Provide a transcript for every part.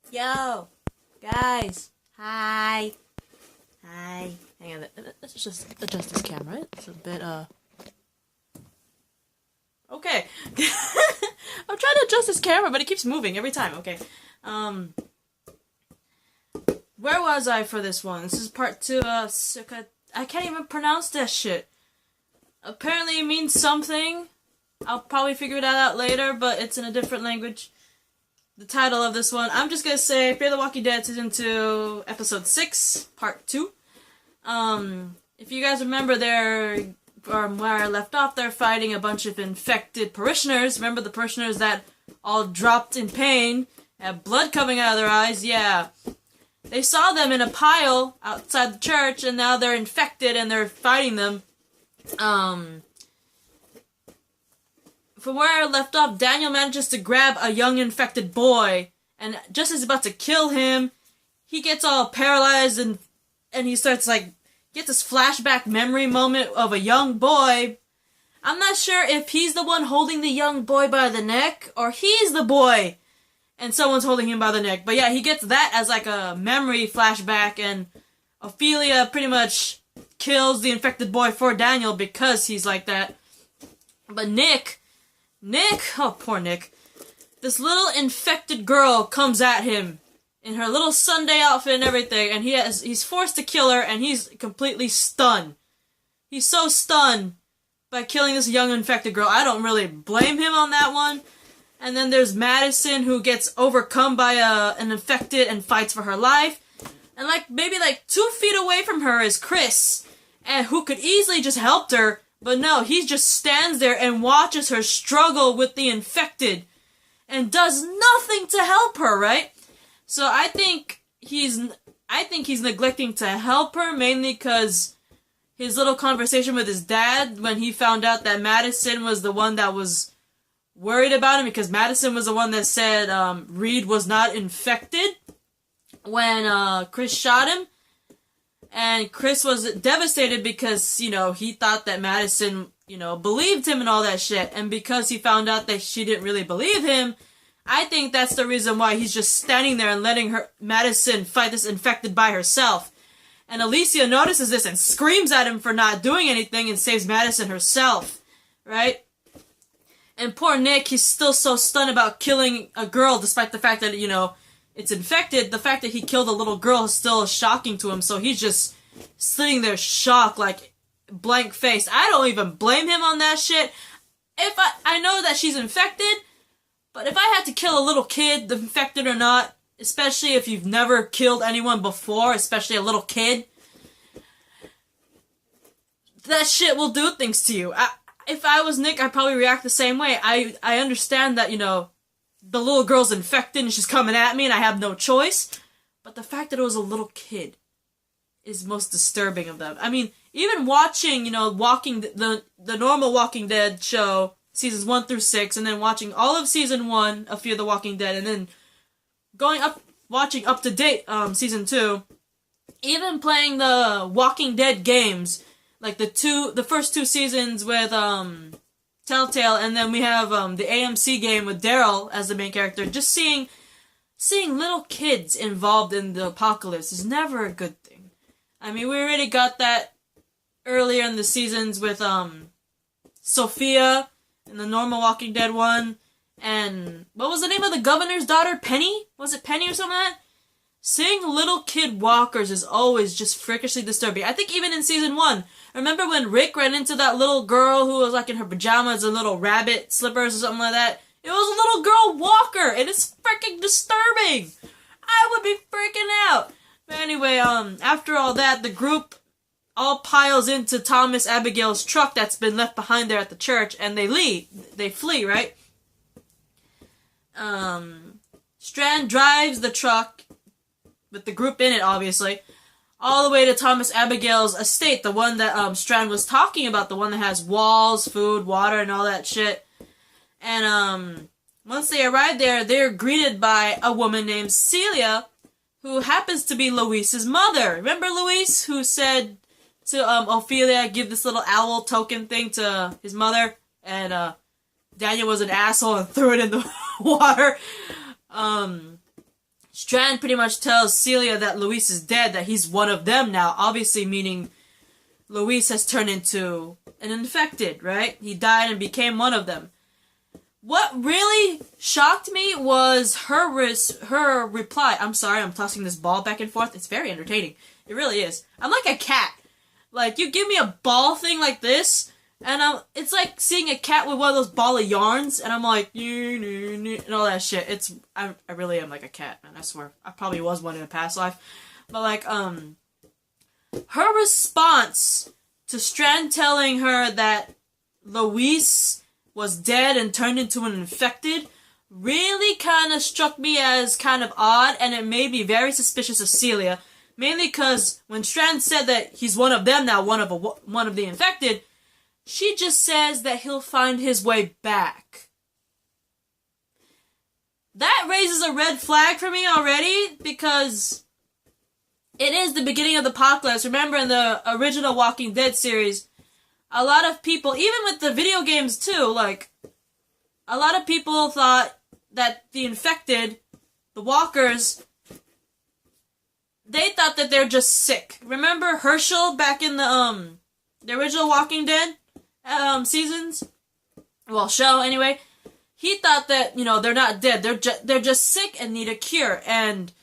Yo, guys. Hi. Hi. Hang on. Let's just adjust this camera. It's a bit, Okay. I'm trying to adjust this camera, but it keeps moving every time. Okay. Where was I for this one? This is part 2 of Sicut. I can't even pronounce that shit. Apparently it means something. I'll probably figure that out later, but it's in a different language. The title of this one, I'm just gonna say Fear the Walking Dead Season 2, Episode 6, Part 2. If you guys remember there, from where I left off, they're fighting a bunch of infected parishioners. Remember the parishioners that all dropped in pain, had blood coming out of their eyes? Yeah. They saw them in a pile outside the church, and now they're infected and they're fighting them. From where I left off, Daniel manages to grab a young infected boy, and just as he's about to kill him, he gets all paralyzed and he starts gets this flashback memory moment of a young boy. I'm not sure if he's the one holding the young boy by the neck, or he's the boy and someone's holding him by the neck. But yeah, he gets that as a memory flashback, and Ophelia pretty much kills the infected boy for Daniel because he's like that. But Nick, oh poor Nick, this little infected girl comes at him in her little Sunday outfit and everything, and he's forced to kill her, and he's completely stunned. He's so stunned by killing this young infected girl. I don't really blame him on that one. And then there's Madison, who gets overcome by an infected and fights for her life. And maybe 2 feet away from her is Chris, and who could easily just helped her. But no, he just stands there and watches her struggle with the infected and does nothing to help her, right? So I think he's neglecting to help her, mainly because his little conversation with his dad when he found out that Madison was the one that was worried about him, because Madison was the one that said Reed was not infected when Chris shot him. And Chris was devastated because, he thought that Madison, believed him and all that shit. And because he found out that she didn't really believe him, I think that's the reason why he's just standing there and letting Madison fight this infected by herself. And Alicia notices this and screams at him for not doing anything and saves Madison herself, right? And poor Nick, he's still so stunned about killing a girl despite the fact that, it's infected. The fact that he killed a little girl is still shocking to him, so he's just sitting there shocked, blank faced. I don't even blame him on that shit. If I know that she's infected, but if I had to kill a little kid, infected or not, especially if you've never killed anyone before, especially a little kid, that shit will do things to you. If I was Nick, I'd probably react the same way. I understand that, the little girl's infected and she's coming at me and I have no choice. But the fact that it was a little kid is most disturbing of them. I mean, even watching, the normal Walking Dead show, seasons 1 through 6, and then watching all of season 1 of Fear the Walking Dead, and then watching up to date, season 2, even playing the Walking Dead games, the first 2 seasons with, Telltale, and then we have the AMC game with Daryl as the main character. Just seeing little kids involved in the apocalypse is never a good thing. I mean, we already got that earlier in the seasons with Sophia in the normal Walking Dead one, and what was the name of the governor's daughter? Penny? Was it Penny or something like that? Seeing little kid walkers is always just freakishly disturbing. I think even in season 1, remember when Rick ran into that little girl who was in her pajamas and little rabbit slippers or something like that? It was a little girl walker, and it's freaking disturbing. I would be freaking out. But anyway, after all that, the group all piles into Thomas Abigail's truck that's been left behind there at the church, and they flee, right? Strand drives the truck with the group in it, obviously, all the way to Thomas Abigail's estate, the one that Strand was talking about, the one that has walls, food, water, and all that shit. And once they arrive there, they're greeted by a woman named Cecelia, who happens to be Luis's mother. Remember Luis, who said to Ophelia, give this little owl token thing to his mother, and Daniel was an asshole and threw it in the water? Strand pretty much tells Celia that Luis is dead, that he's one of them now, obviously meaning Luis has turned into an infected, right? He died and became one of them. What really shocked me was her reply. I'm sorry, I'm tossing this ball back and forth. It's very entertaining. It really is. I'm like a cat. Like, you give me a ball thing like this, and it's like seeing a cat with one of those ball of yarns, and I'm like, and all that shit. I really am like a cat, man, I swear. I probably was one in a past life. But, like, her response to Strand telling her that Luis was dead and turned into an infected really kind of struck me as kind of odd, and it made me very suspicious of Celia. Mainly because when Strand said that he's one of them now, one of the infected, she just says that he'll find his way back. That raises a red flag for me already, because it is the beginning of the apocalypse. Remember, in the original Walking Dead series, a lot of people, even with the video games too, like, a lot of people thought that the infected, the walkers, they thought that they're just sick. Remember Herschel back in the original Walking Dead seasons? Well, show anyway. He thought that, they're not dead. They're just sick and need a cure. And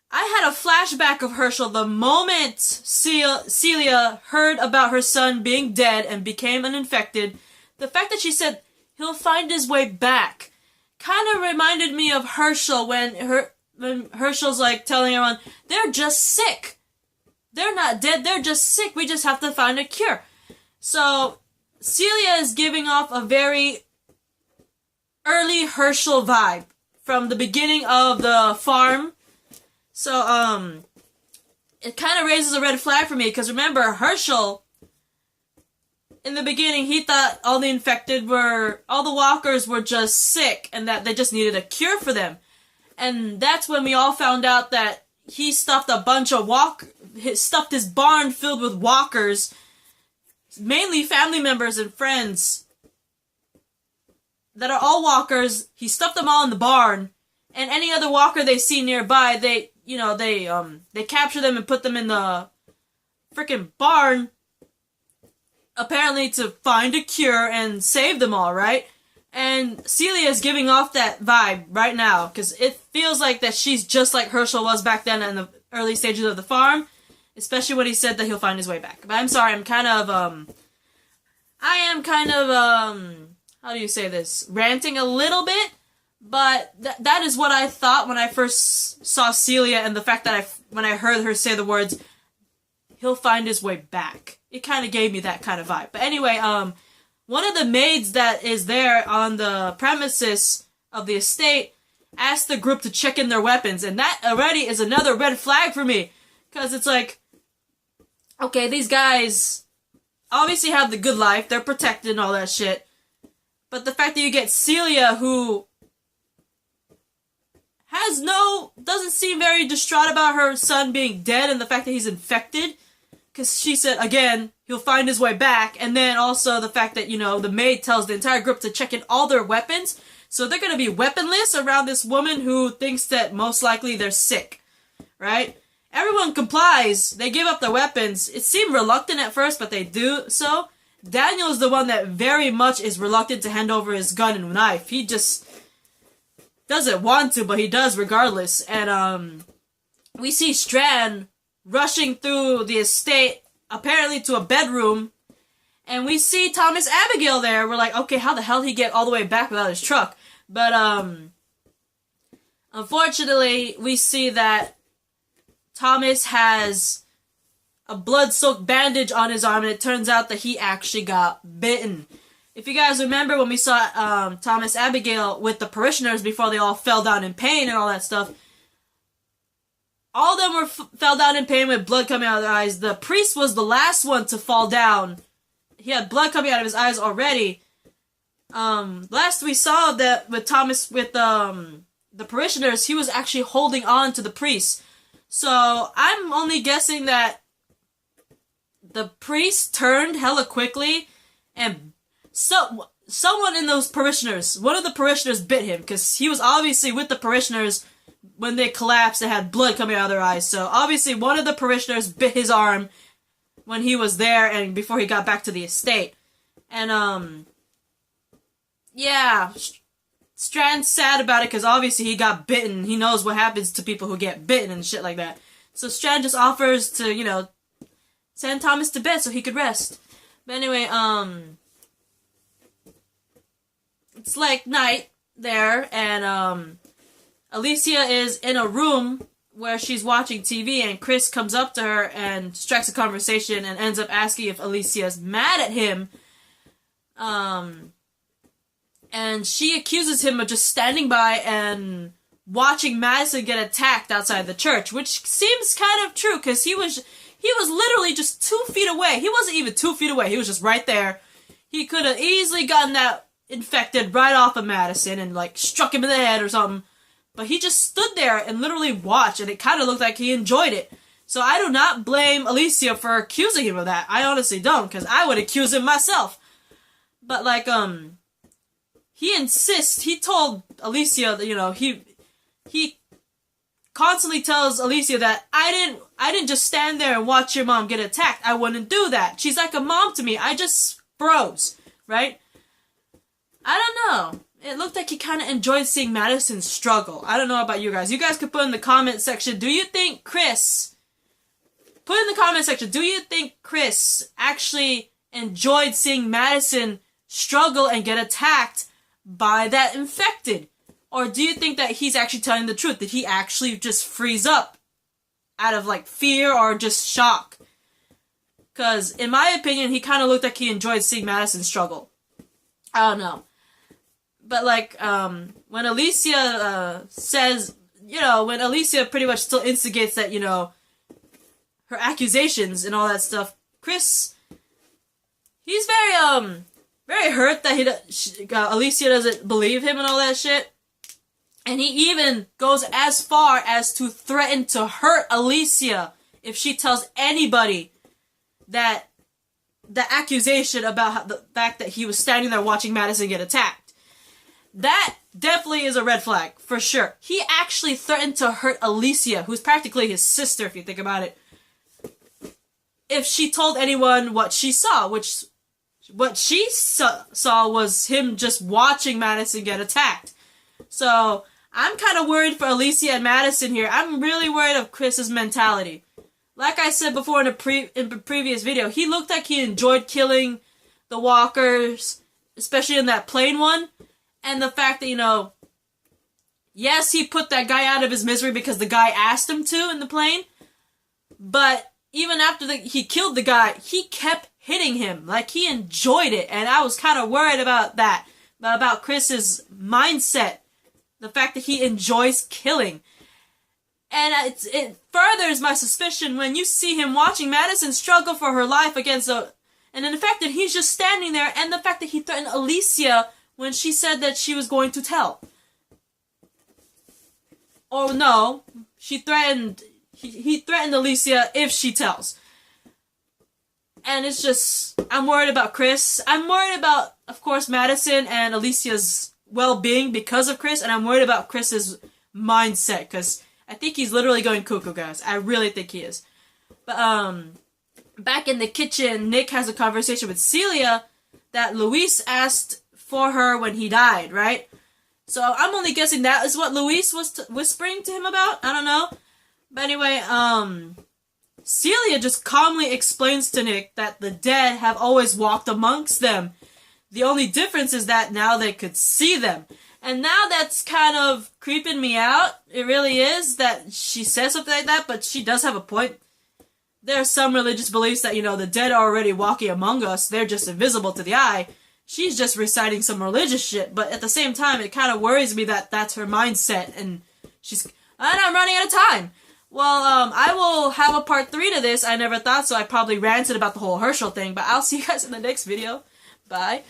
I had a flashback of Herschel the moment Celia heard about her son being dead and became an infected. The fact that she said he'll find his way back kind of reminded me of Herschel when Herschel's like telling everyone, they're just sick. They're not dead, they're just sick. We just have to find a cure. So, Celia is giving off a very early Herschel vibe from the beginning of the farm. So, it kind of raises a red flag for me, because remember, Herschel, in the beginning, he thought all the walkers were just sick, and that they just needed a cure for them. And that's when we all found out that he stuffed a bunch of stuffed his barn filled with walkers, mainly family members and friends that are all walkers. He stuffed them all in the barn, and any other walker they see nearby, they capture them and put them in the freaking barn, apparently to find a cure and save them all, right? And Celia is giving off that vibe right now, because it feels like that she's just like Herschel was back then in the early stages of the farm, especially when he said that he'll find his way back. But I'm sorry, I'm kind of, how do you say this? Ranting a little bit, but that is what I thought when I first saw Celia, and the fact that when I heard her say the words, he'll find his way back. It kind of gave me that kind of vibe. But anyway, one of the maids that is there on the premises of the estate asked the group to check in their weapons, and that already is another red flag for me, because it's like, okay, these guys obviously have the good life, they're protected and all that shit, but the fact that you get Celia, who doesn't seem very distraught about her son being dead and the fact that he's infected, because she said, again, he'll find his way back, and then also the fact that, the maid tells the entire group to check in all their weapons, so they're gonna be weaponless around this woman who thinks that most likely they're sick, right? Everyone complies, they give up their weapons. It seemed reluctant at first, but they do so. Daniel is the one that very much is reluctant to hand over his gun and knife. He just doesn't want to, but he does regardless. And, we see Strand rushing through the estate, apparently to a bedroom, and we see Thomas Abigail there. We're like, okay, how the hell did he get all the way back without his truck? But, unfortunately, we see that Thomas has a blood-soaked bandage on his arm, and it turns out that he actually got bitten. If you guys remember when we saw Thomas Abigail with the parishioners before they all fell down in pain and all that stuff, all of them fell down in pain with blood coming out of their eyes. The priest was the last one to fall down. He had blood coming out of his eyes already. Last we saw that with Thomas, with the parishioners, he was actually holding on to the priest. So I'm only guessing that the priest turned hella quickly, and someone in those parishioners, one of the parishioners bit him, because he was obviously with the parishioners when they collapsed, they had blood coming out of their eyes. So obviously one of the parishioners bit his arm when he was there and before he got back to the estate. And, yeah, Strand's sad about it because obviously he got bitten. He knows what happens to people who get bitten and shit like that. So Strand just offers to, you know, send Thomas to bed so he could rest. But anyway, it's like night there, and, Alicia is in a room where she's watching TV, and Chris comes up to her and strikes a conversation and ends up asking if Alicia's mad at him. And she accuses him of just standing by and watching Madison get attacked outside the church, which seems kind of true, because he was literally just 2 feet away. He wasn't even 2 feet away. He was just right there. He could have easily gotten that infected right off of Madison and, like, struck him in the head or something. But he just stood there and literally watched, and it kind of looked like he enjoyed it. So I do not blame Alicia for accusing him of that. I honestly don't, because I would accuse him myself. But, like, he insists, he told Alicia that, you know, he constantly tells Alicia that I didn't just stand there and watch your mom get attacked. I wouldn't do that. She's like a mom to me. I just froze, right? I don't know. It looked like he kind of enjoyed seeing Madison struggle. I don't know about you guys. You guys could put in the comment section, do you think Chris actually enjoyed seeing Madison struggle and get attacked by that infected? Or do you think that he's actually telling the truth? Did he actually just freeze up out of, like, fear or just shock? Because, in my opinion, he kind of looked like he enjoyed seeing Madison struggle. I don't know. But, like, when Alicia says, you know, when Alicia pretty much still instigates that, you know, her accusations and all that stuff, Chris, he's very hurt that Alicia doesn't believe him and all that shit. And he even goes as far as to threaten to hurt Alicia if she tells anybody that the accusation about the fact that he was standing there watching Madison get attacked. That definitely is a red flag, for sure. He actually threatened to hurt Alicia, who's practically his sister, if you think about it, if she told anyone what she saw, which what she saw was him just watching Madison get attacked. So, I'm kind of worried for Alicia and Madison here. I'm really worried of Chris's mentality. Like I said before in the previous video, he looked like he enjoyed killing the walkers, especially in that plane one. And the fact that, you know, yes, he put that guy out of his misery because the guy asked him to in the plane. But even after he killed the guy, he kept hitting him. Like, he enjoyed it. And I was kind of worried about that. About Chris's mindset. The fact that he enjoys killing. And it furthers my suspicion when you see him watching Madison struggle for her life against an infected. He's just standing there. And the fact that he threatened Alicia when she said that she was going to tell. Oh no, he threatened Alicia if she tells. And it's just, I'm worried about Chris. I'm worried about, of course, Madison and Alicia's well-being because of Chris, and I'm worried about Chris's mindset, because I think he's literally going cuckoo, guys. I really think he is. But, back in the kitchen, Nick has a conversation with Celia that Luis asked for her when he died, right? So I'm only guessing that is what Luis was whispering to him about. I don't know. But anyway, Celia just calmly explains to Nick that the dead have always walked amongst them. The only difference is that now they could see them. And now that's kind of creeping me out. It really is that she says something like that, but she does have a point. There are some religious beliefs that, you know, the dead are already walking among us. They're just invisible to the eye. She's just reciting some religious shit, but at the same time, it kind of worries me that that's her mindset, and I'm running out of time. Well, I will have a part 3 to this. I never thought so. I probably ranted about the whole Herschel thing, but I'll see you guys in the next video. Bye.